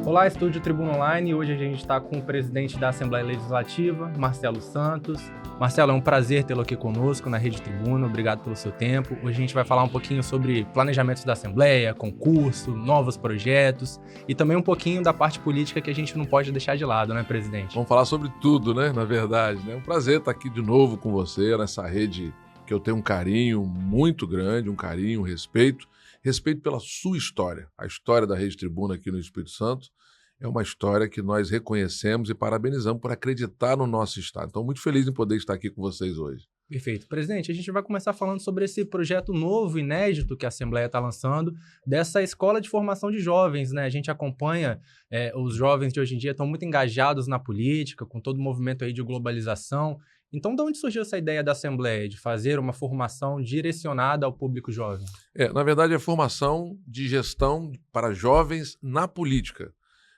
Olá, Estúdio Tribuna Online. Hoje a gente está com o presidente da Assembleia Legislativa, Marcelo Santos. Marcelo, é um prazer tê-lo aqui conosco na Rede Tribuna. Obrigado pelo seu tempo. Hoje a gente vai falar um pouquinho sobre planejamentos da Assembleia, concurso, novos projetos e também um pouquinho da parte política que a gente não pode deixar de lado, né, presidente? Vamos falar sobre tudo, né? Na verdade, né? É um prazer estar aqui de novo com você nessa rede que eu tenho um carinho muito grande, um carinho, um respeito. Respeito pela sua história. A história da Rede Tribuna aqui no Espírito Santo é uma história que nós reconhecemos e parabenizamos por acreditar no nosso Estado. Então, muito feliz em poder estar aqui com vocês hoje. Perfeito. Presidente, a gente vai começar falando sobre esse projeto novo, inédito, que a Assembleia está lançando, dessa escola de formação de jovens, né? A gente acompanha, os jovens de hoje em dia estão muito engajados na política, com todo o movimento aí de globalização. Então, de onde surgiu essa ideia da Assembleia de fazer uma formação direcionada ao público jovem? Na verdade, é formação de gestão para jovens na política.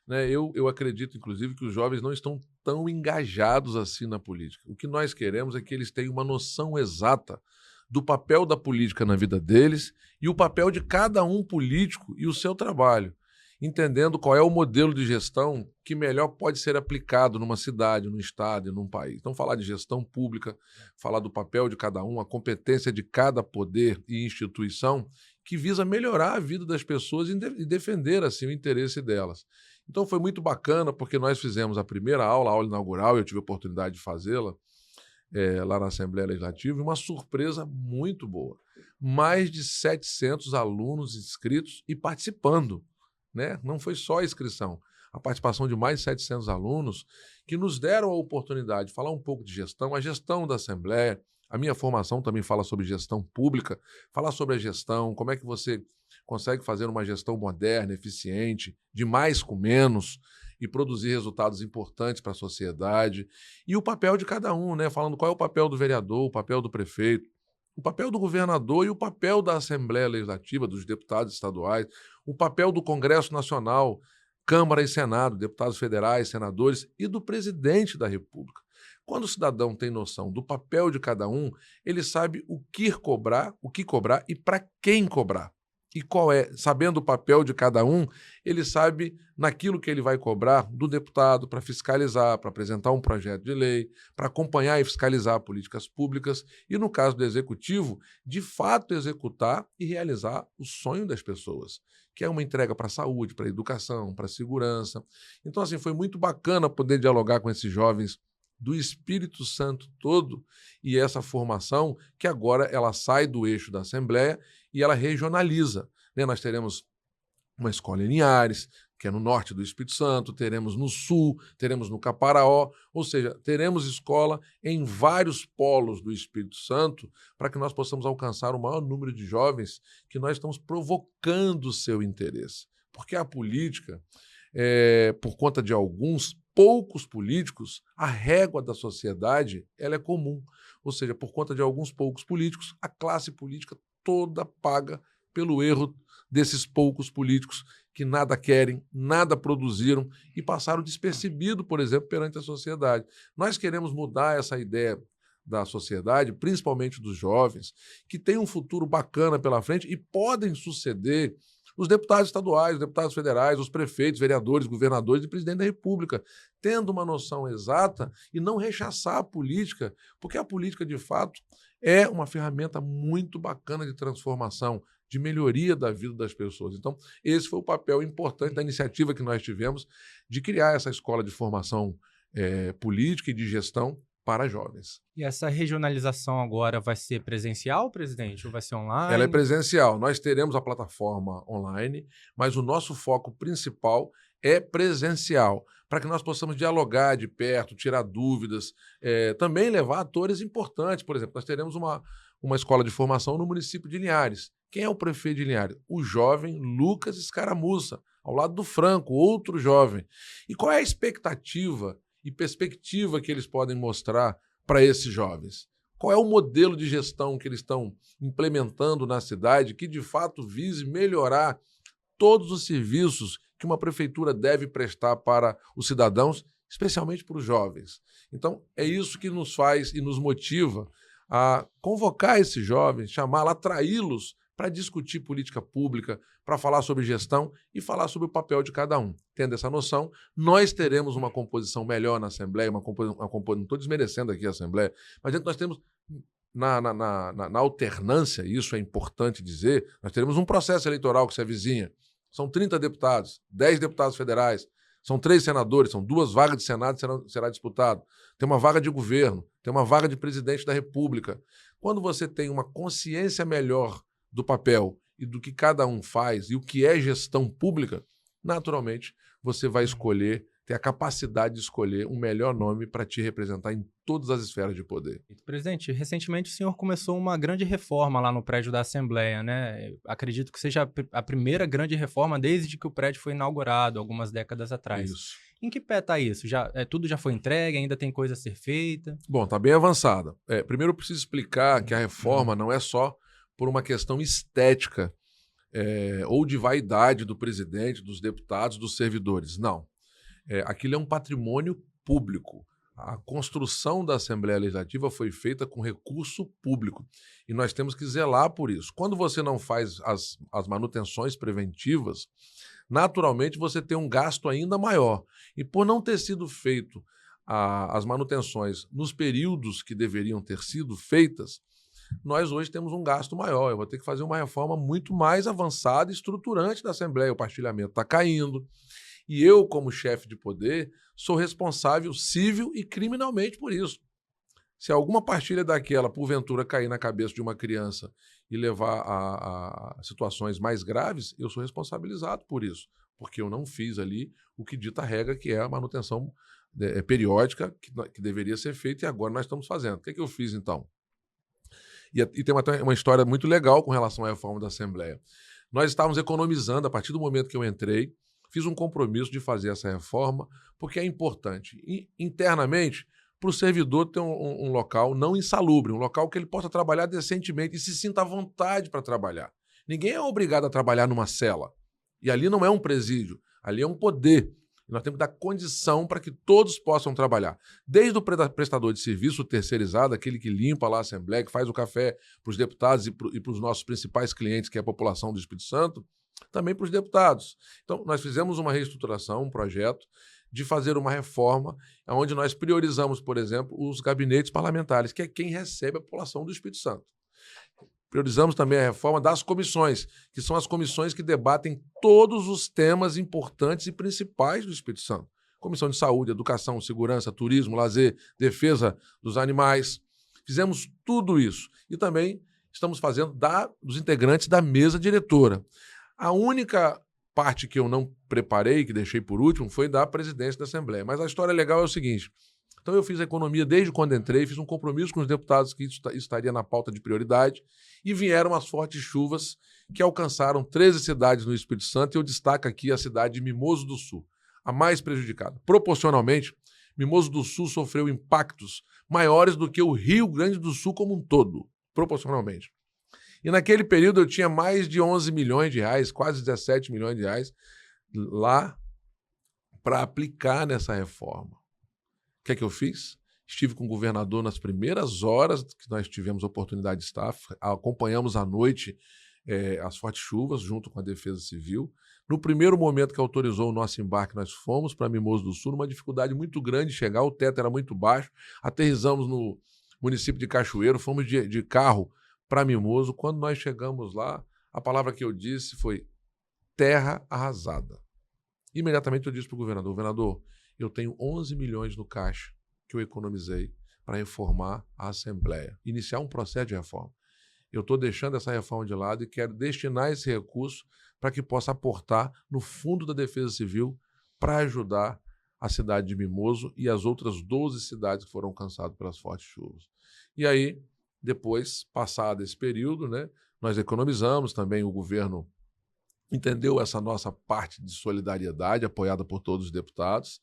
Né? Eu acredito, inclusive, que os jovens não estão tão engajados assim na política. O que nós queremos é que eles tenham uma noção exata do papel da política na vida deles e o papel de cada um político e o seu trabalho, entendendo qual é o modelo de gestão que melhor pode ser aplicado numa cidade, num estado e num país. Então, falar de gestão pública, falar do papel de cada um, a competência de cada poder e instituição que visa melhorar a vida das pessoas e defender, assim, o interesse delas. Então, foi muito bacana, porque nós fizemos a primeira aula, a aula inaugural, eu tive a oportunidade de fazê-la lá na Assembleia Legislativa, e uma surpresa muito boa. Mais de 700 alunos inscritos e participando. Né? Não foi só a inscrição, a participação de mais de 700 alunos que nos deram a oportunidade de falar um pouco de gestão, a gestão da Assembleia. A minha formação também fala sobre gestão pública, falar sobre a gestão, como é que você consegue fazer uma gestão moderna, eficiente, de mais com menos e produzir resultados importantes para a sociedade. E o papel de cada um, né? Falando qual é o papel do vereador, o papel do prefeito, o papel do governador e o papel da Assembleia Legislativa, dos deputados estaduais, o papel do Congresso Nacional, Câmara e Senado, deputados federais, senadores e do presidente da República. Quando o cidadão tem noção do papel de cada um, ele sabe o que cobrar e para quem cobrar. E qual é, sabendo o papel de cada um, ele sabe naquilo que ele vai cobrar do deputado para fiscalizar, para apresentar um projeto de lei, para acompanhar e fiscalizar políticas públicas e, no caso do executivo, de fato executar e realizar o sonho das pessoas, que é uma entrega para a saúde, para a educação, para a segurança. Então, assim, foi muito bacana poder dialogar com esses jovens do Espírito Santo todo e essa formação que agora ela sai do eixo da Assembleia e ela regionaliza. Né? Nós teremos uma escola em Linhares, que é no norte do Espírito Santo, teremos no sul, teremos no Caparaó, ou seja, teremos escola em vários polos do Espírito Santo para que nós possamos alcançar o maior número de jovens que nós estamos provocando o seu interesse. Porque a política, por conta de alguns poucos políticos, a régua da sociedade ela é comum. Ou seja, por conta de alguns poucos políticos, a classe política toda paga pelo erro desses poucos políticos que nada querem, nada produziram e passaram despercebido, por exemplo, perante a sociedade. Nós queremos mudar essa ideia da sociedade, principalmente dos jovens, que têm um futuro bacana pela frente e podem suceder os deputados estaduais, os deputados federais, os prefeitos, vereadores, governadores e presidente da República, tendo uma noção exata e não rechaçar a política, porque a política, de fato, é uma ferramenta muito bacana de transformação, de melhoria da vida das pessoas. Então, esse foi o papel importante da iniciativa que nós tivemos de criar essa escola de formação política e de gestão para jovens. E essa regionalização agora vai ser presencial, presidente, ou vai ser online? Ela é presencial. Nós teremos a plataforma online, mas o nosso foco principal é presencial, para que nós possamos dialogar de perto, tirar dúvidas, também levar atores importantes. Por exemplo, nós teremos uma escola de formação no município de Linhares. Quem é o prefeito de Linhares? O jovem Lucas Escaramuça, ao lado do Franco, outro jovem. E qual é a expectativa e perspectiva que eles podem mostrar para esses jovens? Qual é o modelo de gestão que eles estão implementando na cidade que, de fato, vise melhorar todos os serviços que uma prefeitura deve prestar para os cidadãos, especialmente para os jovens? Então, é isso que nos faz e nos motiva a convocar esses jovens, chamá-los, atraí-los para discutir política pública, para falar sobre gestão e falar sobre o papel de cada um. Tendo essa noção, nós teremos uma composição melhor na Assembleia, não estou desmerecendo aqui a Assembleia, mas nós temos, na alternância, isso é importante dizer, nós teremos um processo eleitoral que se avizinha. São 30 deputados, 10 deputados federais, são 3 senadores, são 2 vagas de Senado que será disputado. Tem uma vaga de governo, tem uma vaga de presidente da República. Quando você tem uma consciência melhor do papel e do que cada um faz e o que é gestão pública, naturalmente você vai escolher, ter a capacidade de escolher um melhor nome para te representar em todas as esferas de poder. Presidente, recentemente o senhor começou uma grande reforma lá no prédio da Assembleia, né? Acredito que seja a primeira grande reforma desde que o prédio foi inaugurado, algumas décadas atrás. Isso. Em que pé está isso? Tudo já foi entregue? Ainda tem coisa a ser feita? Bom, está bem avançada. Primeiro eu preciso explicar que a reforma não é só por uma questão estética ou de vaidade do presidente, dos deputados, dos servidores. Não. Aquilo é um patrimônio público. A construção da Assembleia Legislativa foi feita com recurso público e nós temos que zelar por isso. Quando você não faz as manutenções preventivas, naturalmente você tem um gasto ainda maior. E por não ter sido feito as manutenções nos períodos que deveriam ter sido feitas, nós hoje temos um gasto maior. Eu vou ter que fazer uma reforma muito mais avançada e estruturante da Assembleia. O partilhamento está caindo. E eu, como chefe de poder, sou responsável civil e criminalmente por isso. Se alguma partilha daquela, porventura, cair na cabeça de uma criança e levar a situações mais graves, eu sou responsabilizado por isso, porque eu não fiz ali o que dita a regra, que é a manutenção periódica que deveria ser feita e agora nós estamos fazendo. O que eu fiz, então? E tem uma história muito legal com relação à reforma da Assembleia. Nós estávamos economizando, a partir do momento que eu entrei, fiz um compromisso de fazer essa reforma, porque é importante. E, internamente, para o servidor ter um local não insalubre, um local que ele possa trabalhar decentemente e se sinta à vontade para trabalhar. Ninguém é obrigado a trabalhar numa cela. E ali não é um presídio, ali é um poder. E nós temos que dar condição para que todos possam trabalhar. Desde o prestador de serviço terceirizado, aquele que limpa lá a Assembleia, que faz o café para os deputados e para os nossos principais clientes, que é a população do Espírito Santo, também para os deputados. Então, nós fizemos uma reestruturação, um projeto de fazer uma reforma onde nós priorizamos, por exemplo, os gabinetes parlamentares, que é quem recebe a população do Espírito Santo. Priorizamos também a reforma das comissões, que são as comissões que debatem todos os temas importantes e principais do Espírito Santo. Comissão de Saúde, Educação, Segurança, Turismo, Lazer, Defesa dos Animais. Fizemos tudo isso. E também estamos fazendo dos integrantes da mesa diretora. A única parte que eu não preparei, que deixei por último, foi da presidência da Assembleia. Mas a história legal é o seguinte. Então eu fiz a economia desde quando entrei, fiz um compromisso com os deputados que isso estaria na pauta de prioridade e vieram as fortes chuvas que alcançaram 13 cidades no Espírito Santo e eu destaco aqui a cidade de Mimoso do Sul, a mais prejudicada. Proporcionalmente, Mimoso do Sul sofreu impactos maiores do que o Rio Grande do Sul como um todo, proporcionalmente. E naquele período eu tinha mais de 11 milhões de reais, quase 17 milhões de reais, lá para aplicar nessa reforma. O que é que eu fiz? Estive com o governador nas primeiras horas que nós tivemos a oportunidade de estar, acompanhamos à noite as fortes chuvas junto com a Defesa Civil. No primeiro momento que autorizou o nosso embarque, nós fomos para Mimoso do Sul, numa dificuldade muito grande de chegar, o teto era muito baixo, aterrissamos no município de Cachoeiro, fomos de carro para Mimoso. Quando nós chegamos lá, a palavra que eu disse foi terra arrasada. Imediatamente eu disse para o governador, eu tenho 11 milhões no caixa que eu economizei para reformar a Assembleia, iniciar um processo de reforma. Eu estou deixando essa reforma de lado e quero destinar esse recurso para que possa aportar no Fundo da Defesa Civil para ajudar a cidade de Mimoso e as outras 12 cidades que foram alcançadas pelas fortes chuvas. E aí, depois, passado esse período, né, nós economizamos, também o governo entendeu essa nossa parte de solidariedade, apoiada por todos os deputados,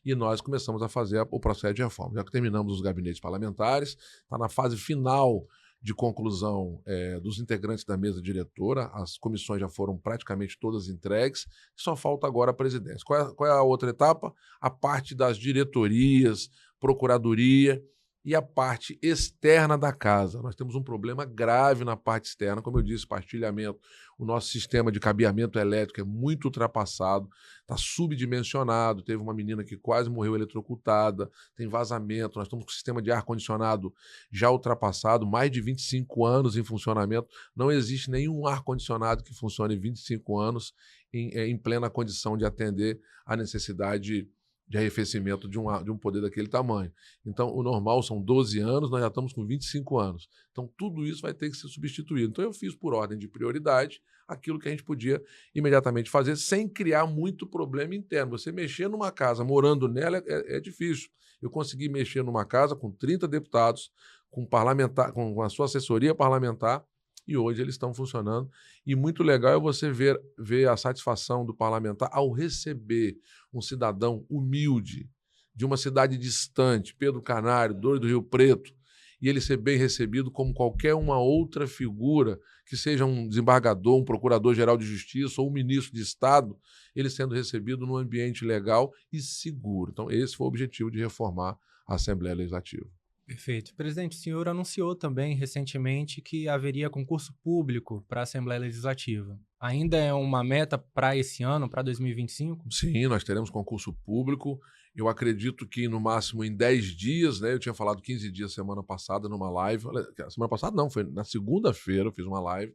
e nós começamos a fazer o processo de reforma. Já que terminamos os gabinetes parlamentares, está na fase final de conclusão dos integrantes da mesa diretora, as comissões já foram praticamente todas entregues, só falta agora a presidência. Qual é a outra etapa? A parte das diretorias, procuradoria, e a parte externa da casa. Nós temos um problema grave na parte externa, como eu disse, partilhamento. O nosso sistema de cabeamento elétrico é muito ultrapassado, está subdimensionado. Teve uma menina que quase morreu eletrocutada, tem vazamento. Nós estamos com o sistema de ar-condicionado já ultrapassado, mais de 25 anos em funcionamento. Não existe nenhum ar-condicionado que funcione 25 anos em plena condição de atender à necessidade de arrefecimento de um poder daquele tamanho. Então, o normal são 12 anos, nós já estamos com 25 anos. Então, tudo isso vai ter que ser substituído. Então, eu fiz por ordem de prioridade aquilo que a gente podia imediatamente fazer sem criar muito problema interno. Você mexer numa casa, morando nela, é difícil. Eu consegui mexer numa casa com 30 deputados, com parlamentar, com a sua assessoria parlamentar, e hoje eles estão funcionando. E muito legal é você ver a satisfação do parlamentar ao receber um cidadão humilde, de uma cidade distante, Pedro Canário, do Rio Preto, e ele ser bem recebido como qualquer uma outra figura, que seja um desembargador, um procurador-geral de justiça ou um ministro de Estado, ele sendo recebido num ambiente legal e seguro. Então, esse foi o objetivo de reformar a Assembleia Legislativa. Perfeito. Presidente, o senhor anunciou também recentemente que haveria concurso público para a Assembleia Legislativa. Ainda é uma meta para esse ano, para 2025? Sim, nós teremos concurso público. Eu acredito que no máximo em 10 dias, né? Eu tinha falado 15 dias semana passada numa live. Semana passada não, foi na segunda-feira eu fiz uma live.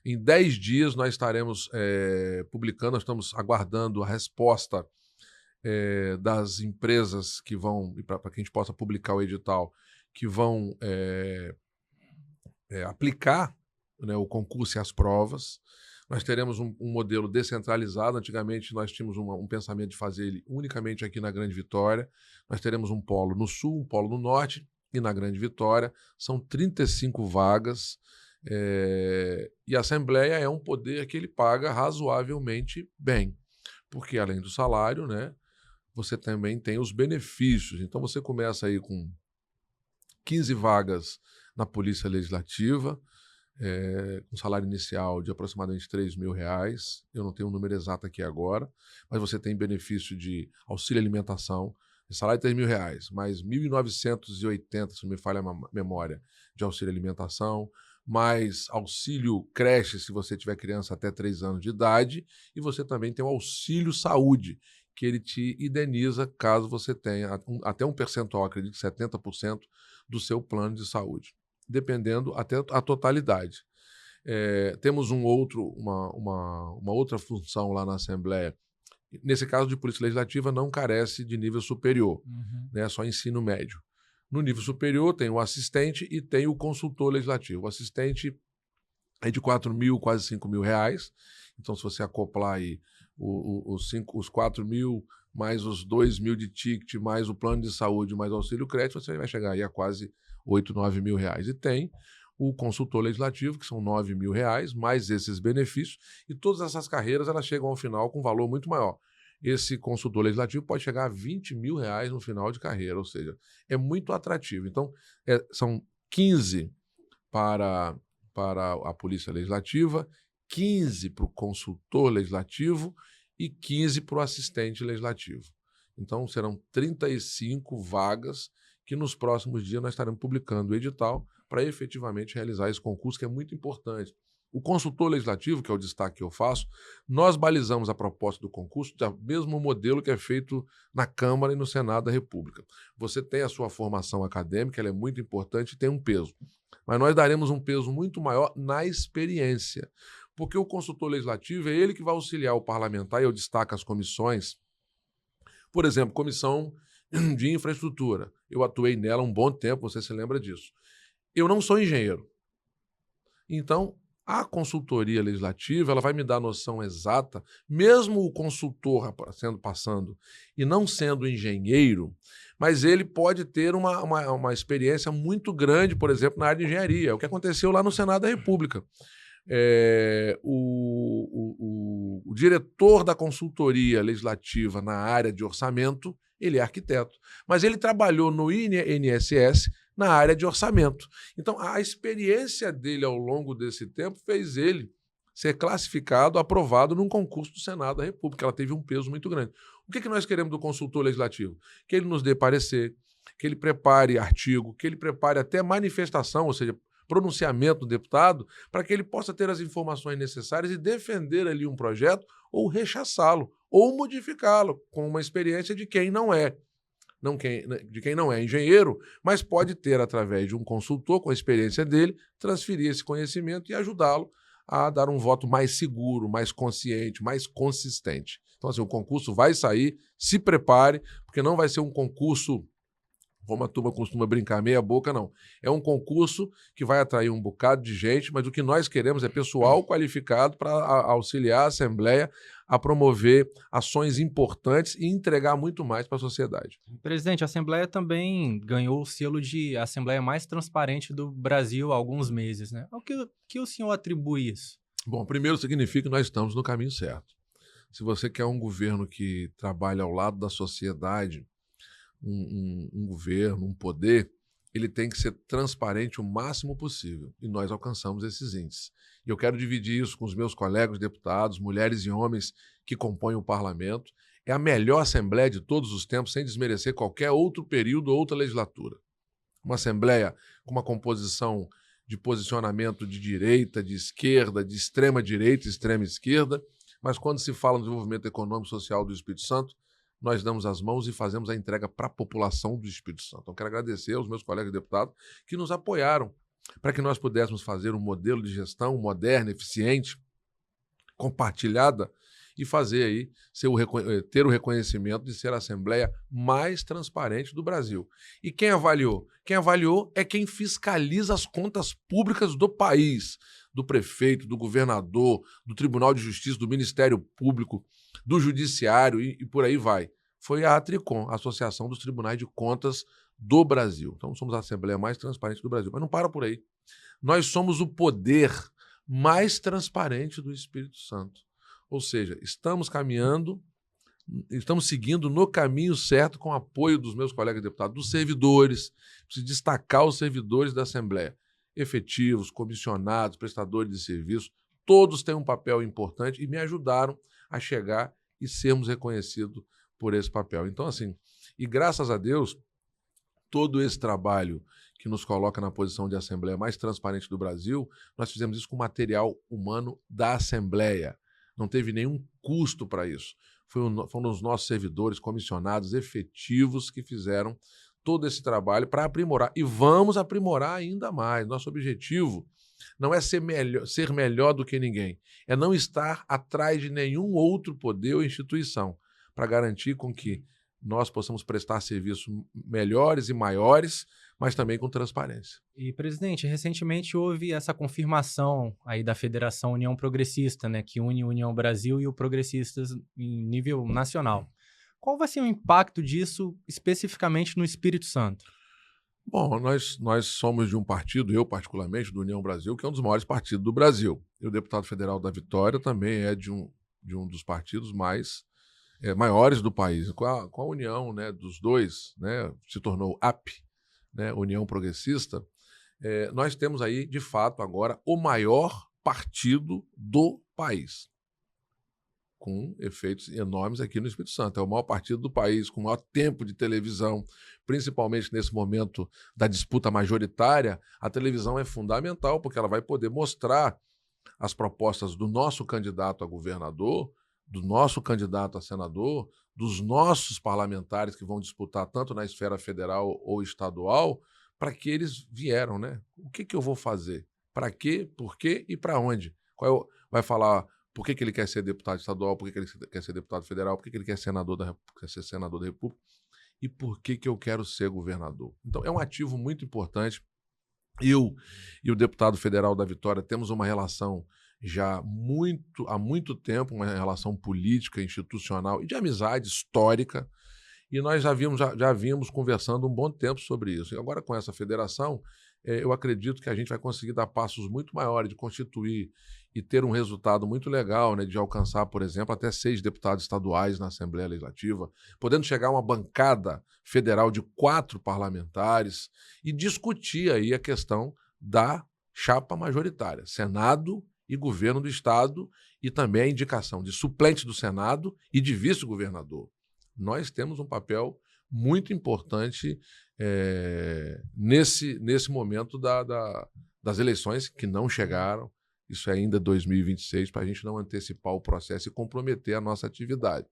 Em 10 dias nós estaremos publicando, nós estamos aguardando a resposta das empresas que vão, para que a gente possa publicar o edital, que vão aplicar, né, o concurso e as provas. Nós teremos um modelo descentralizado. Antigamente nós tínhamos um pensamento de fazer ele unicamente aqui na Grande Vitória. Nós teremos um polo no sul, um polo no norte e na Grande Vitória. São 35 vagas. E a Assembleia é um poder que ele paga razoavelmente bem, porque além do salário, né, você também tem os benefícios. Então você começa aí com 15 vagas na Polícia Legislativa, com salário inicial de aproximadamente R$3.000. Eu não tenho o número exato aqui agora, mas você tem benefício de auxílio alimentação, salário de R$3.000, mais 1.980, se não me falha a memória, de auxílio alimentação, mais auxílio creche se você tiver criança até 3 anos de idade, e você também tem o auxílio saúde, que ele te indeniza caso você tenha até um percentual, acredito que 70% do seu plano de saúde, dependendo até a totalidade. Temos uma outra função lá na Assembleia. Nesse caso de Polícia Legislativa, não carece de nível superior, né, só ensino médio. No nível superior tem o assistente e tem o consultor legislativo. O assistente é de R$4.000, quase R$5.000. Então, se você acoplar aí os 4.000, mais os 2.000 de ticket, mais o plano de saúde, mais o auxílio crédito, você vai chegar aí a quase R$8.000, R$9.000. E tem o consultor legislativo, que são R$9.000, mais esses benefícios, e todas essas carreiras elas chegam ao final com um valor muito maior. Esse consultor legislativo pode chegar a R$20.000 no final de carreira, ou seja, é muito atrativo. Então, são 15 para a Polícia Legislativa, 15 para o consultor legislativo e 15 para o assistente legislativo. Então, serão 35 vagas que nos próximos dias nós estaremos publicando o edital para efetivamente realizar esse concurso, que é muito importante. O consultor legislativo, que é o destaque que eu faço, nós balizamos a proposta do concurso do mesmo modelo que é feito na Câmara e no Senado da República. Você tem a sua formação acadêmica, ela é muito importante e tem um peso. Mas nós daremos um peso muito maior na experiência, porque o consultor legislativo é ele que vai auxiliar o parlamentar, e eu destaco as comissões. Por exemplo, comissão de infraestrutura. Eu atuei nela um bom tempo, você se lembra disso. Eu não sou engenheiro. Então, a consultoria legislativa ela vai me dar a noção exata, mesmo o consultor passando e não sendo engenheiro, mas ele pode ter uma experiência muito grande, por exemplo, na área de engenharia. É o que aconteceu lá no Senado da República. O diretor da consultoria legislativa na área de orçamento, ele é arquiteto, mas ele trabalhou no INSS na área de orçamento. Então, a experiência dele ao longo desse tempo fez ele ser classificado, aprovado num concurso do Senado da República. Ela teve um peso muito grande. O que nós queremos do consultor legislativo? Que ele nos dê parecer, que ele prepare artigo, que ele prepare até manifestação, ou seja, pronunciamento do deputado, para que ele possa ter as informações necessárias e defender ali um projeto ou rechaçá-lo, ou modificá-lo, com uma experiência de quem não é. De quem não é engenheiro, mas pode ter, através de um consultor com a experiência dele, transferir esse conhecimento e ajudá-lo a dar um voto mais seguro, mais consciente, mais consistente. Então, assim, o concurso vai sair, se prepare, porque não vai ser um concurso, como a turma costuma brincar, meia boca, não. É um concurso que vai atrair um bocado de gente, mas o que nós queremos é pessoal qualificado para auxiliar a Assembleia a promover ações importantes e entregar muito mais para a sociedade. Presidente, a Assembleia também ganhou o selo de Assembleia mais transparente do Brasil há alguns meses, né? Ao que o senhor atribui isso? Bom, primeiro significa que nós estamos no caminho certo. Se você quer um governo que trabalhe ao lado da sociedade, um governo, um poder, ele tem que ser transparente o máximo possível. E nós alcançamos esses índices. E eu quero dividir isso com os meus colegas deputados, mulheres e homens que compõem o parlamento. É a melhor Assembleia de todos os tempos, sem desmerecer qualquer outro período ou outra legislatura. Uma Assembleia com uma composição de posicionamento de direita, de esquerda, de extrema direita, extrema esquerda, mas quando se fala no desenvolvimento econômico e social do Espírito Santo, nós damos as mãos e fazemos a entrega para a população do Espírito Santo. Então, quero agradecer aos meus colegas deputados que nos apoiaram para que nós pudéssemos fazer um modelo de gestão moderna, eficiente, compartilhada e fazer aí ter o reconhecimento de ser a Assembleia mais transparente do Brasil. E quem avaliou? Quem avaliou é quem fiscaliza as contas públicas do país, do prefeito, do governador, do Tribunal de Justiça, do Ministério Público, do Judiciário e por aí vai. Foi a Atricom, a Associação dos Tribunais de Contas do Brasil. Então, somos a Assembleia mais transparente do Brasil. Mas não para por aí. Nós somos o poder mais transparente do Espírito Santo. Ou seja, estamos caminhando, estamos seguindo no caminho certo com o apoio dos meus colegas deputados, dos servidores. Preciso destacar os servidores da Assembleia. Efetivos, comissionados, prestadores de serviço, todos têm um papel importante e me ajudaram a chegar e sermos reconhecidos por esse papel. Então, assim, e graças a Deus, todo esse trabalho que nos coloca na posição de Assembleia mais transparente do Brasil, nós fizemos isso com material humano da Assembleia. Não teve nenhum custo para isso. Foram os nossos servidores, comissionados, efetivos que fizeram todo esse trabalho para aprimorar. E vamos aprimorar ainda mais. Nosso objetivo não é ser melhor do que ninguém. É não estar atrás de nenhum outro poder ou instituição para garantir com que nós possamos prestar serviços melhores e maiores, mas também com transparência. E, presidente, recentemente houve essa confirmação aí da Federação União Progressista, né, que une o União Brasil e o Progressistas em nível nacional. Qual vai ser o impacto disso especificamente no Espírito Santo? Bom, nós somos de um partido, eu particularmente, do União Brasil, que é um dos maiores partidos do Brasil. E o deputado federal da Vitória também é de um dos partidos maiores do país. Com a união, né, dos dois, né, se tornou AP, né, União Progressista, nós temos aí, de fato, agora o maior partido do país, com efeitos enormes aqui no Espírito Santo. É o maior partido do país, com o maior tempo de televisão, principalmente nesse momento da disputa majoritária. A televisão é fundamental, porque ela vai poder mostrar as propostas do nosso candidato a governador, do nosso candidato a senador, dos nossos parlamentares que vão disputar tanto na esfera federal ou estadual, para que eles vieram, né? O que eu vou fazer? Para quê? Por quê? E para onde? Vai falar por que ele quer ser deputado estadual, por que ele quer ser deputado federal, por que ele quer ser senador da República e por que eu quero ser governador. Então, é um ativo muito importante. Eu e o deputado federal da Vitória temos uma relação há muito tempo, uma relação política, institucional e de amizade histórica, e nós já vínhamos conversando um bom tempo sobre isso. E agora, com essa federação, eu acredito que a gente vai conseguir dar passos muito maiores de constituir e ter um resultado muito legal, né, de alcançar, por exemplo, até 6 deputados estaduais na Assembleia Legislativa, podendo chegar a uma bancada federal de 4 parlamentares e discutir aí a questão da chapa majoritária, Senado e governo do Estado, e também a indicação de suplente do Senado e de vice-governador. Nós temos um papel muito importante nesse momento das eleições que não chegaram. Isso é ainda 2026, para a gente não antecipar o processo e comprometer a nossa atividade.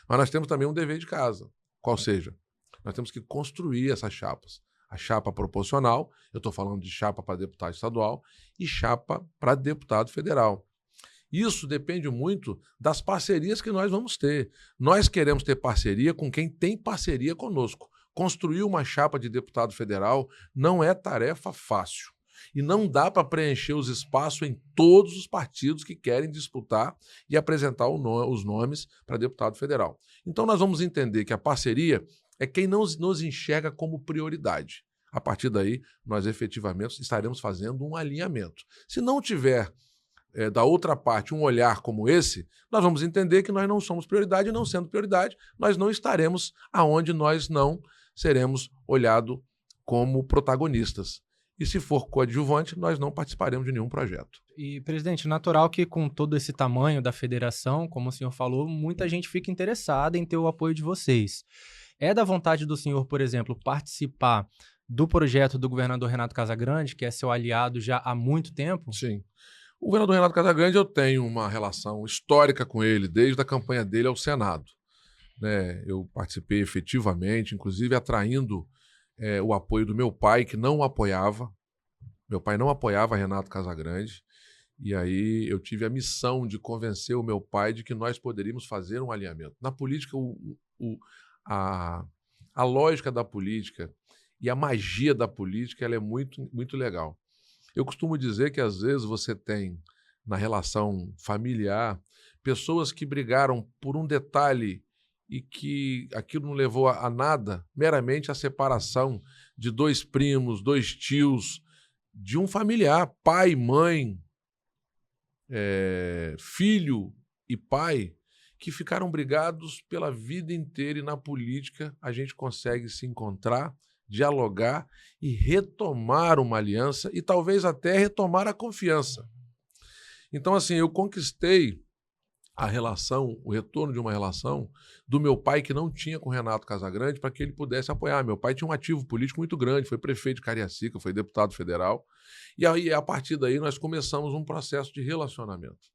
Mas nós temos também um dever de casa, qual seja, nós temos que construir essas chapas. A chapa proporcional, eu estou falando de chapa para deputado estadual e chapa para deputado federal. Isso depende muito das parcerias que nós vamos ter. Nós queremos ter parceria com quem tem parceria conosco. Construir uma chapa de deputado federal não é tarefa fácil. E não dá para preencher os espaços em todos os partidos que querem disputar e apresentar os nomes para deputado federal. Então nós vamos entender que a parceria é quem nos enxerga como prioridade. A partir daí, nós efetivamente estaremos fazendo um alinhamento. Se não tiver da outra parte um olhar como esse, nós vamos entender que nós não somos prioridade, e não sendo prioridade, nós não estaremos aonde nós não seremos olhados como protagonistas. E se for coadjuvante, nós não participaremos de nenhum projeto. E, presidente, natural que com todo esse tamanho da federação, como o senhor falou, muita gente fica interessada em ter o apoio de vocês. É da vontade do senhor, por exemplo, participar do projeto do governador Renato Casagrande, que é seu aliado já há muito tempo? Sim. O governador Renato Casagrande, eu tenho uma relação histórica com ele, desde a campanha dele ao Senado. Eu participei efetivamente, inclusive atraindo o apoio do meu pai, que não o apoiava. Meu pai não apoiava Renato Casagrande. E aí eu tive a missão de convencer o meu pai de que nós poderíamos fazer um alinhamento. Na política, a lógica da política e a magia da política ela é muito, muito legal. Eu costumo dizer que, às vezes, você tem, na relação familiar, pessoas que brigaram por um detalhe e que aquilo não levou a nada, meramente a separação de dois primos, dois tios, de um familiar, pai, mãe, filho e pai, que ficaram brigados pela vida inteira, e na política a gente consegue se encontrar, dialogar e retomar uma aliança e talvez até retomar a confiança. Então, assim, eu conquistei a relação, o retorno de uma relação do meu pai que não tinha com o Renato Casagrande para que ele pudesse apoiar. Meu pai tinha um ativo político muito grande, foi prefeito de Cariacica, foi deputado federal. E aí, a partir daí, nós começamos um processo de relacionamento.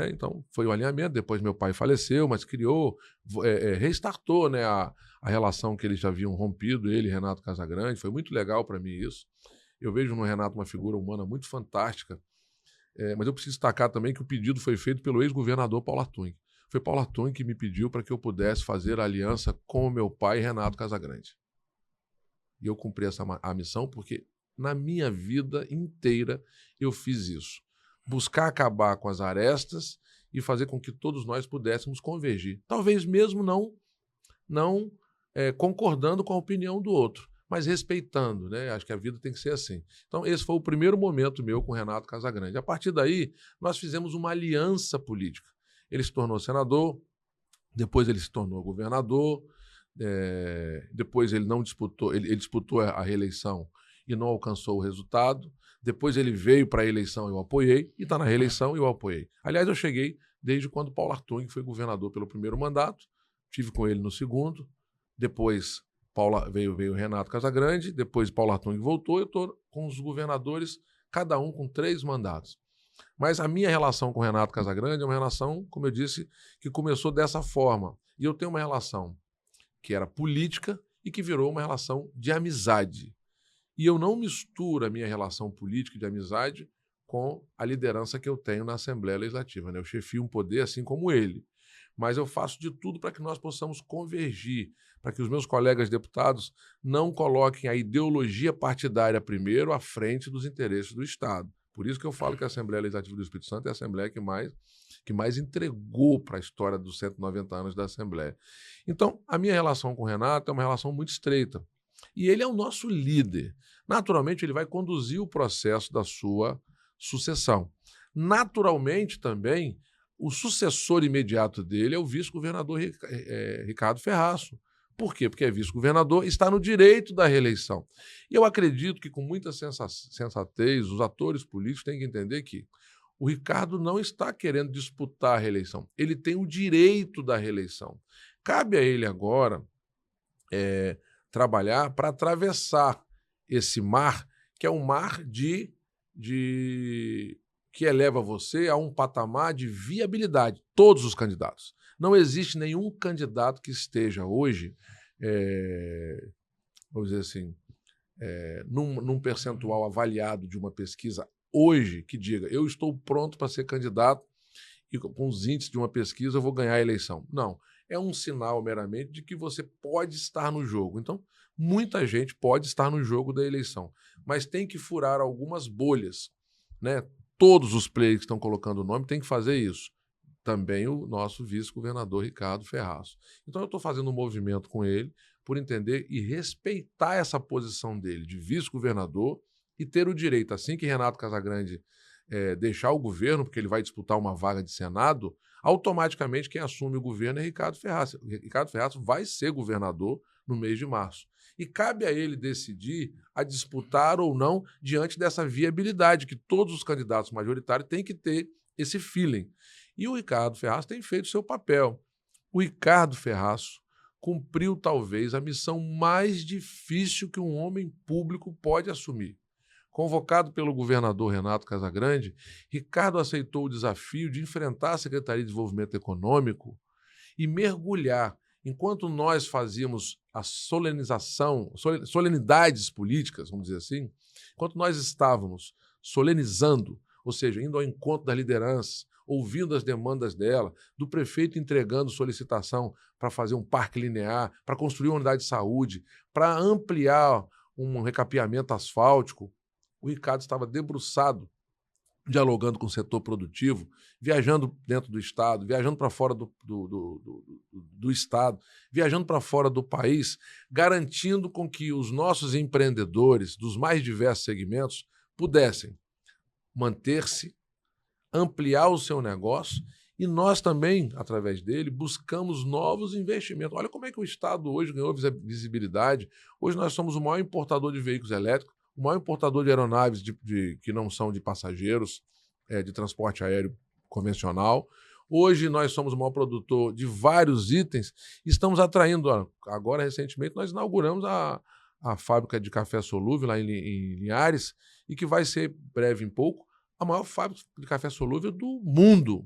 Então, foi o alinhamento, depois meu pai faleceu, mas criou, restartou a relação que eles já haviam rompido, ele e Renato Casagrande. Foi muito legal para mim isso. Eu vejo no Renato uma figura humana muito fantástica, mas eu preciso destacar também que o pedido foi feito pelo ex-governador Paulo Artung. Foi Paulo Artung que me pediu para que eu pudesse fazer a aliança com o meu pai, Renato Casagrande. E eu cumpri a missão porque na minha vida inteira eu fiz isso. Buscar acabar com as arestas e fazer com que todos nós pudéssemos convergir. Talvez mesmo não concordando com a opinião do outro, mas respeitando, Acho que a vida tem que ser assim. Então, esse foi o primeiro momento meu com o Renato Casagrande. A partir daí, nós fizemos uma aliança política. Ele se tornou senador, depois ele se tornou governador, depois ele não disputou, ele disputou a reeleição e não alcançou o resultado. Depois ele veio para a eleição, eu apoiei, e está na reeleição, eu apoiei. Aliás, eu cheguei desde quando Paulo Artung foi governador pelo primeiro mandato, tive com ele no segundo, depois veio Renato Casagrande, depois Paulo Artung voltou, eu estou com os governadores, cada um com 3 mandatos. Mas a minha relação com o Renato Casagrande é uma relação, como eu disse, que começou dessa forma. E eu tenho uma relação que era política e que virou uma relação de amizade. E eu não misturo a minha relação política e de amizade com a liderança que eu tenho na Assembleia Legislativa. Eu chefio um poder assim como ele. Mas eu faço de tudo para que nós possamos convergir, para que os meus colegas deputados não coloquem a ideologia partidária primeiro à frente dos interesses do Estado. Por isso que eu falo que a Assembleia Legislativa do Espírito Santo é a Assembleia que mais entregou para a história dos 190 anos da Assembleia. Então, a minha relação com o Renato é uma relação muito estreita. E ele é o nosso líder. Naturalmente, ele vai conduzir o processo da sua sucessão. Naturalmente, também, o sucessor imediato dele é o vice-governador Ricardo Ferraço. Por quê? Porque é vice-governador, está no direito da reeleição. E eu acredito que, com muita sensatez, os atores políticos têm que entender que o Ricardo não está querendo disputar a reeleição. Ele tem o direito da reeleição. Cabe a ele agora trabalhar para atravessar esse mar, que é um mar que eleva você a um patamar de viabilidade, todos os candidatos. Não existe nenhum candidato que esteja hoje, vamos dizer assim, num percentual avaliado de uma pesquisa hoje, que diga, eu estou pronto para ser candidato e com os índices de uma pesquisa eu vou ganhar a eleição. Não, é um sinal meramente de que você pode estar no jogo. Então, muita gente pode estar no jogo da eleição, mas tem que furar algumas bolhas, né? Todos os players que estão colocando o nome têm que fazer isso. Também o nosso vice-governador Ricardo Ferraz. Então eu estou fazendo um movimento com ele por entender e respeitar essa posição dele de vice-governador e ter o direito, assim que Renato Casagrande deixar o governo, porque ele vai disputar uma vaga de Senado, automaticamente quem assume o governo é Ricardo Ferraz. Ricardo Ferraz vai ser governador no mês de março. E cabe a ele decidir a disputar ou não diante dessa viabilidade que todos os candidatos majoritários têm que ter esse feeling. E o Ricardo Ferraz tem feito seu papel. O Ricardo Ferraz cumpriu talvez a missão mais difícil que um homem público pode assumir. Convocado pelo governador Renato Casagrande, Ricardo aceitou o desafio de enfrentar a Secretaria de Desenvolvimento Econômico e mergulhar. Enquanto nós fazíamos a solenidades políticas, vamos dizer assim, enquanto nós estávamos solenizando, ou seja, indo ao encontro das lideranças, ouvindo as demandas dela, do prefeito entregando solicitação para fazer um parque linear, para construir uma unidade de saúde, para ampliar um recapeamento asfáltico, o Ricardo estava debruçado, dialogando com o setor produtivo, viajando dentro do Estado, viajando para fora do Estado, viajando para fora do país, garantindo com que os nossos empreendedores dos mais diversos segmentos pudessem manter-se, ampliar o seu negócio e nós também, através dele, buscamos novos investimentos. Olha como é que o Estado hoje ganhou visibilidade. Hoje nós somos o maior importador de veículos elétricos, o maior importador de aeronaves que não são de passageiros, de transporte aéreo convencional. Hoje nós somos o maior produtor de vários itens e estamos atraindo. Agora, recentemente, nós inauguramos a fábrica de café solúvel lá em Linhares e que vai ser, breve em pouco, a maior fábrica de café solúvel do mundo.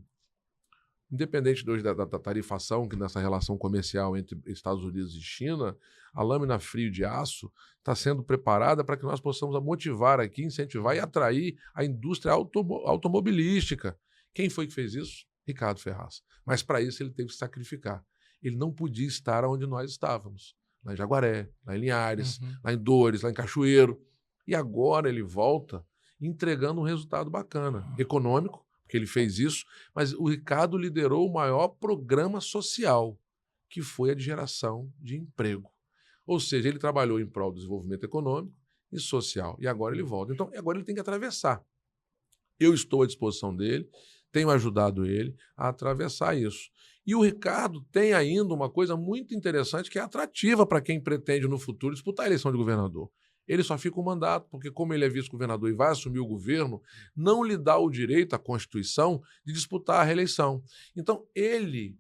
Independente hoje da tarifação, que nessa relação comercial entre Estados Unidos e China, a lâmina frio de aço está sendo preparada para que nós possamos motivar aqui, incentivar e atrair a indústria automobilística. Quem foi que fez isso? Ricardo Ferraz. Mas para isso ele teve que sacrificar. Ele não podia estar onde nós estávamos. Lá em Jaguaré, lá em Linhares, lá em Dores, lá em Cachoeiro. E agora ele volta entregando um resultado bacana, econômico, porque ele fez isso, mas o Ricardo liderou o maior programa social, que foi a de geração de emprego. Ou seja, ele trabalhou em prol do desenvolvimento econômico e social, e agora ele volta. Então, agora ele tem que atravessar. Eu estou à disposição dele, tenho ajudado ele a atravessar isso. E o Ricardo tem ainda uma coisa muito interessante que é atrativa para quem pretende no futuro disputar a eleição de governador. Ele só fica um mandato, porque como ele é vice-governador e vai assumir o governo, não lhe dá o direito, à Constituição, de disputar a reeleição. Então, ele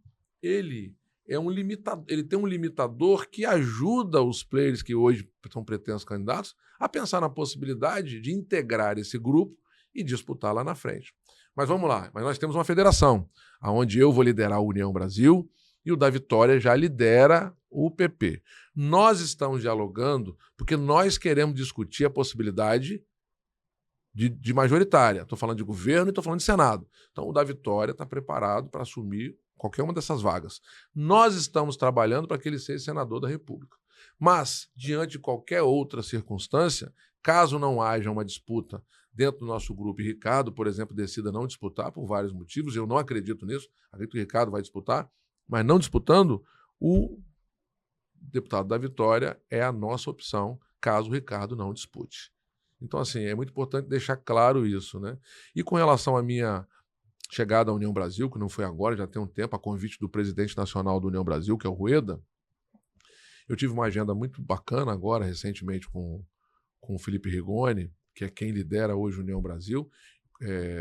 é um limitador, ele tem um limitador que ajuda os players que hoje são pretensos candidatos a pensar na possibilidade de integrar esse grupo e disputar lá na frente. Mas vamos lá, mas nós temos uma federação, onde eu vou liderar a União Brasil e o da Vitória já lidera o PP. Nós estamos dialogando porque nós queremos discutir a possibilidade de majoritária. Estou falando de governo e estou falando de Senado. Então, o da Vitória está preparado para assumir qualquer uma dessas vagas. Nós estamos trabalhando para que ele seja senador da República. Mas, diante de qualquer outra circunstância, caso não haja uma disputa dentro do nosso grupo, e Ricardo, por exemplo, decida não disputar por vários motivos, eu não acredito nisso, acredito que o Ricardo vai disputar, mas não disputando, o deputado da Vitória é a nossa opção, caso o Ricardo não dispute. Então, assim, é muito importante deixar claro isso, né? E com relação à minha chegada à União Brasil, que não foi agora, já tem um tempo, a convite do presidente nacional da União Brasil, que é o Rueda, eu tive uma agenda muito bacana agora, recentemente, com o Felipe Rigoni, que é quem lidera hoje a União Brasil,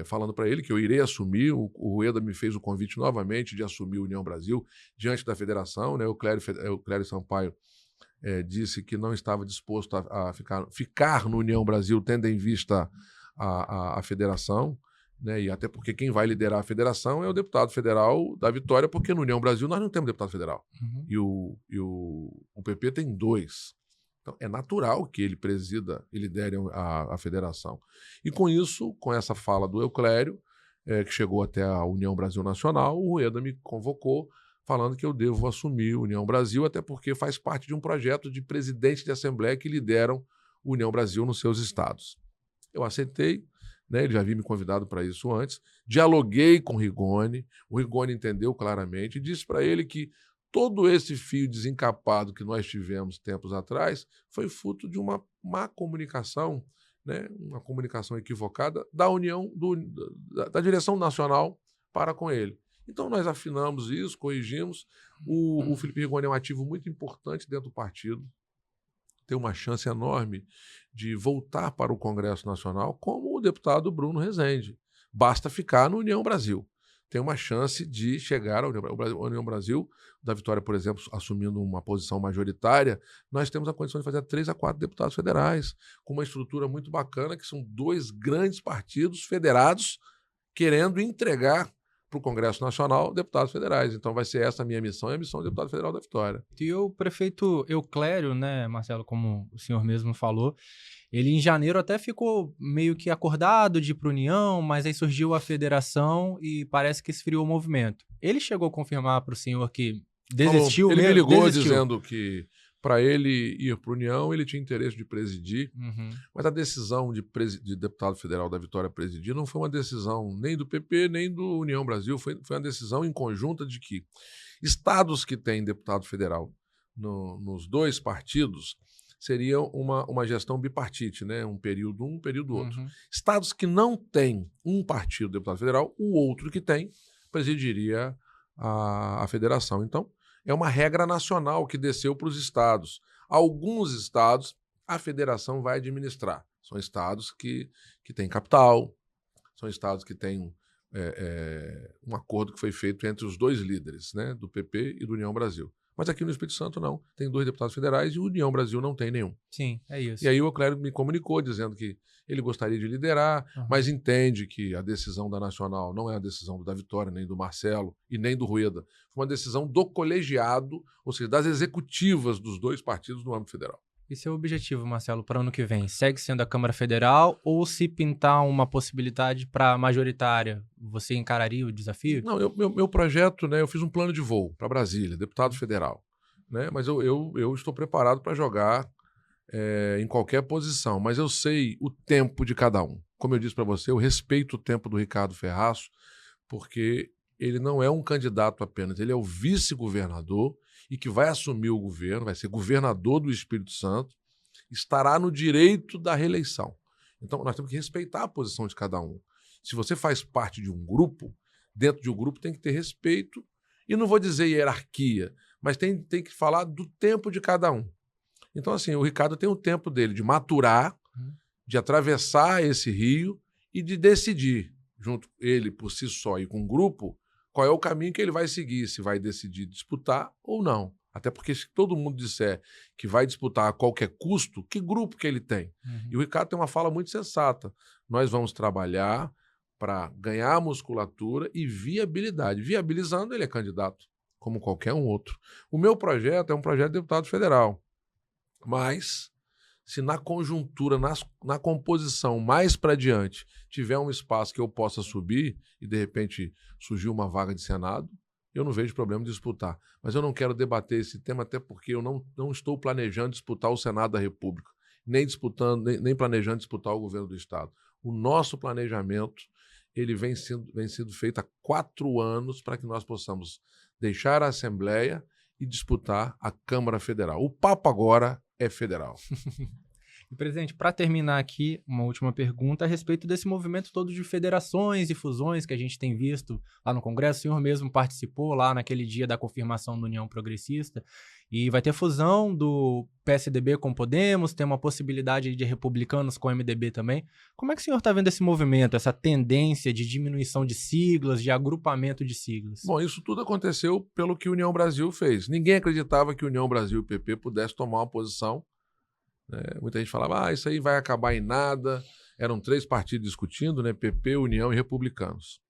falando para ele que eu irei assumir. O Rueda me fez o convite novamente de assumir a União Brasil diante da federação, né? O Clério Sampaio disse que não estava disposto a ficar no União Brasil, tendo em vista a federação, né? E até porque quem vai liderar a federação é o deputado federal da Vitória, porque no União Brasil nós não temos deputado federal. Uhum. E o PP tem 2. Então, é natural que ele presida e lidere a federação. E com isso, com essa fala do Euclério, que chegou até a União Brasil Nacional, o Rueda me convocou falando que eu devo assumir a União Brasil, até porque faz parte de um projeto de presidente de Assembleia que lideram a União Brasil nos seus estados. Eu aceitei, né, ele já havia me convidado para isso antes, dialoguei com o Rigoni entendeu claramente e disse para ele que todo esse fio desencapado que nós tivemos tempos atrás foi fruto de uma má comunicação, né, uma comunicação equivocada da União, da direção nacional para com ele. Então nós afinamos isso, corrigimos. O Felipe Rigoni é um ativo muito importante dentro do partido, tem uma chance enorme de voltar para o Congresso Nacional como o deputado Bruno Rezende. Basta ficar no União Brasil. Tem uma chance de chegar à União Brasil, da Vitória, por exemplo, assumindo uma posição majoritária, nós temos a condição de fazer 3 a 4 deputados federais, com uma estrutura muito bacana, que são 2 grandes partidos federados querendo entregar para o Congresso Nacional deputados federais. Então vai ser essa a minha missão e a missão do deputado federal da Vitória. E o prefeito Euclério, né, Marcelo, como o senhor mesmo falou, ele em janeiro até ficou meio que acordado de ir para a União, mas aí surgiu a federação e parece que esfriou o movimento. Ele chegou a confirmar para o senhor que desistiu mesmo? Ele me ligou dizendo que para ele ir para a União, ele tinha interesse de presidir, mas a decisão de deputado federal da Vitória presidir não foi uma decisão nem do PP, nem do União Brasil, foi uma decisão em conjunta de que estados que têm deputado federal nos 2 partidos seria uma gestão bipartite, né? Um período outro. Estados que não têm um partido deputado federal, o outro que tem presidiria a federação. Então, é uma regra nacional que desceu para os estados. Alguns estados a federação vai administrar. São estados que têm capital, são estados que têm um acordo que foi feito entre os 2 líderes, né, do PP e do União Brasil. Mas aqui no Espírito Santo não. Tem 2 deputados federais e o União Brasil não tem nenhum. Sim, é isso. E aí o Euclério me comunicou dizendo que ele gostaria de liderar, mas entende que a decisão da Nacional não é a decisão da Vitória, nem do Marcelo e nem do Rueda. Foi uma decisão do colegiado, ou seja, das executivas dos 2 partidos no âmbito federal. E seu objetivo, Marcelo, para o ano que vem? Segue sendo a Câmara Federal ou se pintar uma possibilidade para majoritária, você encararia o desafio? Não, meu projeto, né, eu fiz um plano de voo para Brasília, deputado federal, né, mas eu estou preparado para jogar em qualquer posição, mas eu sei o tempo de cada um. Como eu disse para você, eu respeito o tempo do Ricardo Ferraço, porque ele não é um candidato apenas, ele é o vice-governador e que vai assumir o governo, vai ser governador do Espírito Santo, estará no direito da reeleição. Então, nós temos que respeitar a posição de cada um. Se você faz parte de um grupo, dentro de um grupo tem que ter respeito, e não vou dizer hierarquia, mas tem que falar do tempo de cada um. Então, assim, o Ricardo tem o tempo dele de maturar, de atravessar esse rio e de decidir, junto ele por si só e com o grupo, qual é o caminho que ele vai seguir, se vai decidir disputar ou não. Até porque se todo mundo disser que vai disputar a qualquer custo, que grupo que ele tem? E o Ricardo tem uma fala muito sensata. Nós vamos trabalhar para ganhar musculatura e viabilidade. Viabilizando, ele é candidato, como qualquer um outro. O meu projeto é um projeto de deputado federal. Mas, se na conjuntura, na composição mais para diante, tiver um espaço que eu possa subir e, de repente, surgir uma vaga de Senado, eu não vejo problema de disputar. Mas eu não quero debater esse tema, até porque eu não estou planejando disputar o Senado da República, nem planejando disputar o governo do Estado. O nosso planejamento ele vem sendo feito há 4 anos para que nós possamos deixar a Assembleia e disputar a Câmara Federal. O papo agora é federal. E, presidente, para terminar aqui, uma última pergunta a respeito desse movimento todo de federações e fusões que a gente tem visto lá no Congresso. O senhor mesmo participou lá naquele dia da confirmação da União Progressista. E vai ter fusão do PSDB com Podemos, tem uma possibilidade de republicanos com MDB também. Como é que o senhor está vendo esse movimento, essa tendência de diminuição de siglas, de agrupamento de siglas? Bom, isso tudo aconteceu pelo que a União Brasil fez. Ninguém acreditava que a União Brasil e o PP pudessem tomar uma posição. Muita gente falava, isso aí vai acabar em nada. Eram 3 partidos discutindo, né? PP, União e Republicanos.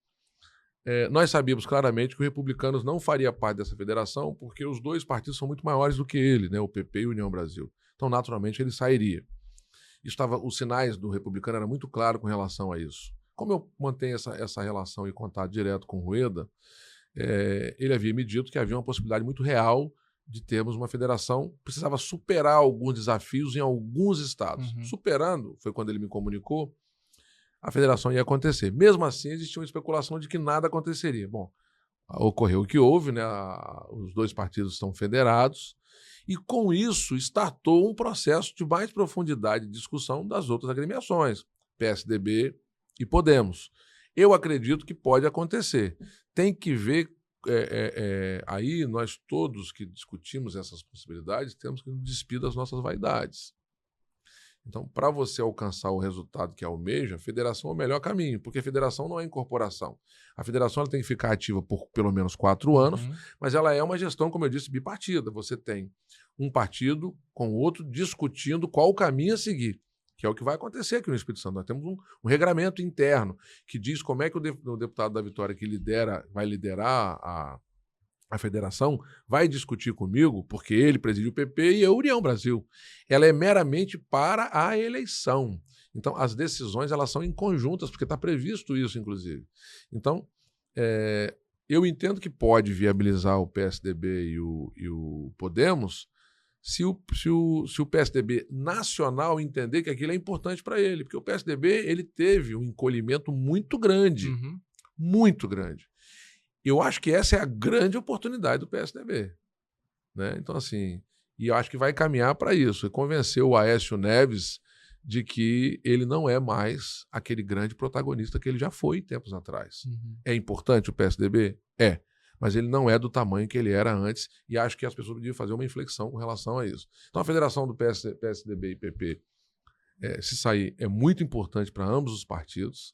Nós sabíamos claramente que o Republicanos não faria parte dessa federação porque os 2 partidos são muito maiores do que ele, né? O PP e a União Brasil. Então, naturalmente, ele sairia. Os sinais do Republicano eram muito claros com relação a isso. Como eu mantenho essa relação e contato direto com o Rueda, ele havia me dito que havia uma possibilidade muito real de termos uma federação, precisava superar alguns desafios em alguns estados. Uhum. Superando, foi quando ele me comunicou, a federação ia acontecer. Mesmo assim, existia uma especulação de que nada aconteceria. Bom, ocorreu o que houve, né? Os 2 partidos estão federados, e com isso startou um processo de mais profundidade de discussão das outras agremiações, PSDB e Podemos. Eu acredito que pode acontecer. Tem que ver, aí nós todos que discutimos essas possibilidades temos que nos despir das nossas vaidades. Então, para você alcançar o resultado que almeja, a federação é o melhor caminho, porque a federação não é incorporação. A federação ela tem que ficar ativa por pelo menos 4 anos, mas ela é uma gestão, como eu disse, bipartida. Você tem um partido com o outro discutindo qual o caminho a seguir, que é o que vai acontecer aqui no Espírito Santo. Nós temos um regramento interno que diz como é que o deputado da Vitória que vai liderar a federação vai discutir comigo, porque ele preside o PP e a União Brasil. Ela é meramente para a eleição. Então, as decisões elas são em conjuntas, porque está previsto isso, inclusive. Então, eu entendo que pode viabilizar o PSDB e o Podemos se o PSDB nacional entender que aquilo é importante para ele, porque o PSDB ele teve um encolhimento muito grande, muito grande. Eu acho que essa é a grande oportunidade do PSDB. Né? Então, assim, e eu acho que vai caminhar para isso. E convencer o Aécio Neves de que ele não é mais aquele grande protagonista que ele já foi tempos atrás. É importante o PSDB? É. Mas ele não é do tamanho que ele era antes e acho que as pessoas deviam fazer uma inflexão com relação a isso. Então, a federação do PSDB e PP, se sair, é muito importante para ambos os partidos.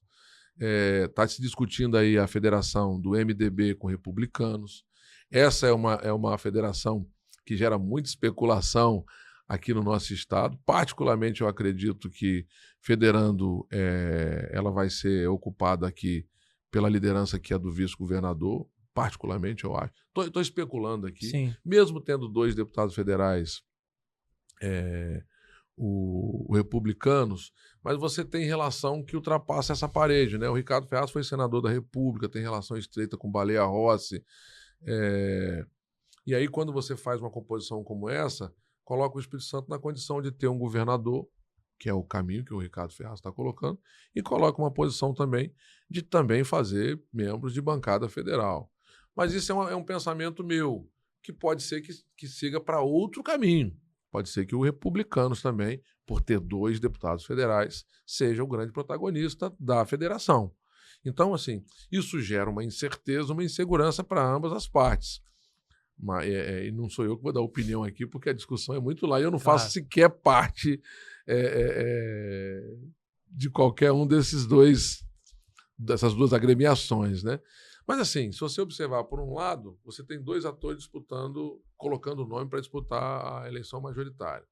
Está se discutindo aí a federação do MDB com republicanos. Essa é uma federação que gera muita especulação aqui no nosso estado. Particularmente, eu acredito que federando, ela vai ser ocupada aqui pela liderança que é do vice-governador. Particularmente, eu acho. Estou especulando aqui. Sim. Mesmo tendo 2 deputados federais o republicanos, mas você tem relação que ultrapassa essa parede, né? O Ricardo Ferraz foi senador da República, tem relação estreita com Baleia Rossi. E aí, quando você faz uma composição como essa, coloca o Espírito Santo na condição de ter um governador, que é o caminho que o Ricardo Ferraz está colocando, e coloca uma posição também de também fazer membros de bancada federal. Mas isso é um pensamento meu, que pode ser que siga para outro caminho. Pode ser que o Republicanos também, por ter 2 deputados federais, seja o grande protagonista da federação. Então, assim, isso gera uma incerteza, uma insegurança para ambas as partes. Mas, e não sou eu que vou dar opinião aqui, porque a discussão é muito lá e eu não faço sequer parte de qualquer um dessas 2 agremiações, né? Mas assim, se você observar por um lado, você tem 2 atores disputando, colocando o nome para disputar a eleição majoritária.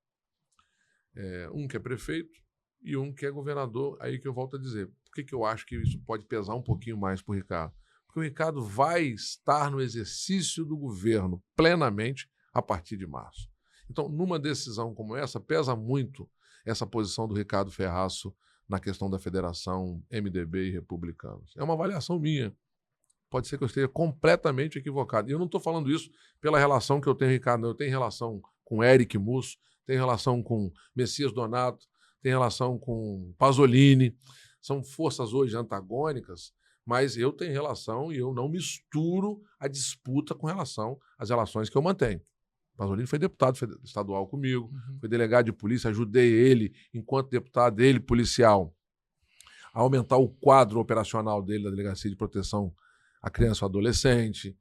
Um que é prefeito e um que é governador. Aí que eu volto a dizer, por que eu acho que isso pode pesar um pouquinho mais para o Ricardo? Porque o Ricardo vai estar no exercício do governo plenamente a partir de março. Então, numa decisão como essa, pesa muito essa posição do Ricardo Ferraço na questão da federação MDB e republicanos. É uma avaliação minha. Pode ser que eu esteja completamente equivocado. E eu não estou falando isso pela relação que eu tenho, Ricardo. Eu tenho relação com Eric Musso, tenho relação com Messias Donato, tenho relação com Pasolini. São forças hoje antagônicas, mas eu tenho relação e eu não misturo a disputa com relação às relações que eu mantenho. Pasolini foi deputado estadual comigo, foi delegado de polícia, ajudei ele, enquanto deputado, ele policial, a aumentar o quadro operacional dele da Delegacia de Proteção à Criança e ao Adolescente.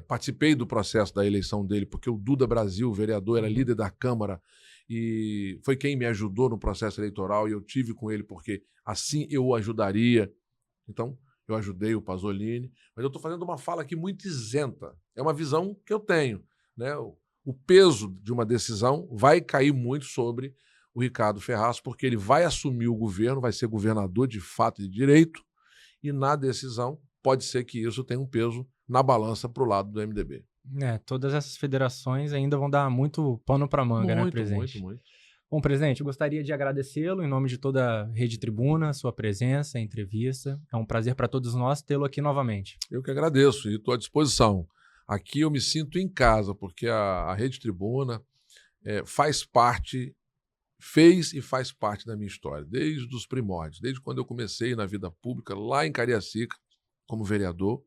Participei do processo da eleição dele, porque o Duda Brasil, o vereador, era líder da Câmara e foi quem me ajudou no processo eleitoral e eu tive com ele porque assim eu o ajudaria. Então, eu ajudei o Pasolini, mas eu estou fazendo uma fala aqui muito isenta. É uma visão que eu tenho, né? O peso de uma decisão vai cair muito sobre o Ricardo Ferraz, porque ele vai assumir o governo, vai ser governador de fato e de direito, e na decisão pode ser que isso tenha um peso na balança para o lado do MDB. Todas essas federações ainda vão dar muito pano para manga, né, presidente? Muito. Bom, presidente, eu gostaria de agradecê-lo em nome de toda a Rede Tribuna, sua presença, a entrevista. É um prazer para todos nós tê-lo aqui novamente. Eu que agradeço e estou à disposição. Aqui eu me sinto em casa, porque a Rede Tribuna fez e faz parte da minha história, desde os primórdios, desde quando eu comecei na vida pública, lá em Cariacica, como vereador,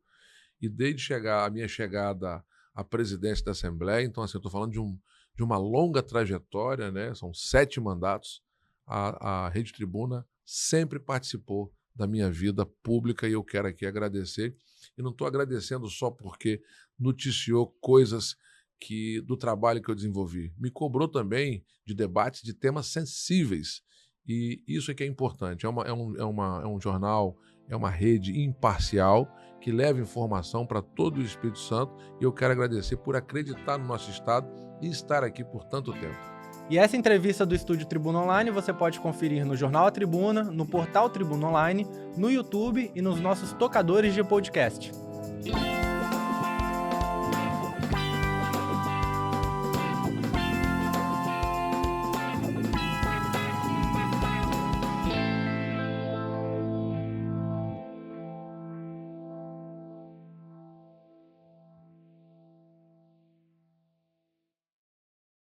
e desde a minha chegada à presidência da Assembleia. Então, assim, eu estou falando de uma longa trajetória, né? São 7 mandatos. A Rede Tribuna sempre participou da minha vida pública e eu quero aqui agradecer. E não estou agradecendo só porque noticiou coisas do trabalho que eu desenvolvi. Me cobrou também de debates de temas sensíveis. E isso é que é importante. É um jornal, é uma rede imparcial que leva informação para todo o Espírito Santo. E eu quero agradecer por acreditar no nosso Estado e estar aqui por tanto tempo. E essa entrevista do Estúdio Tribuna Online você pode conferir no Jornal A Tribuna, no portal Tribuna Online, no YouTube e nos nossos tocadores de podcast.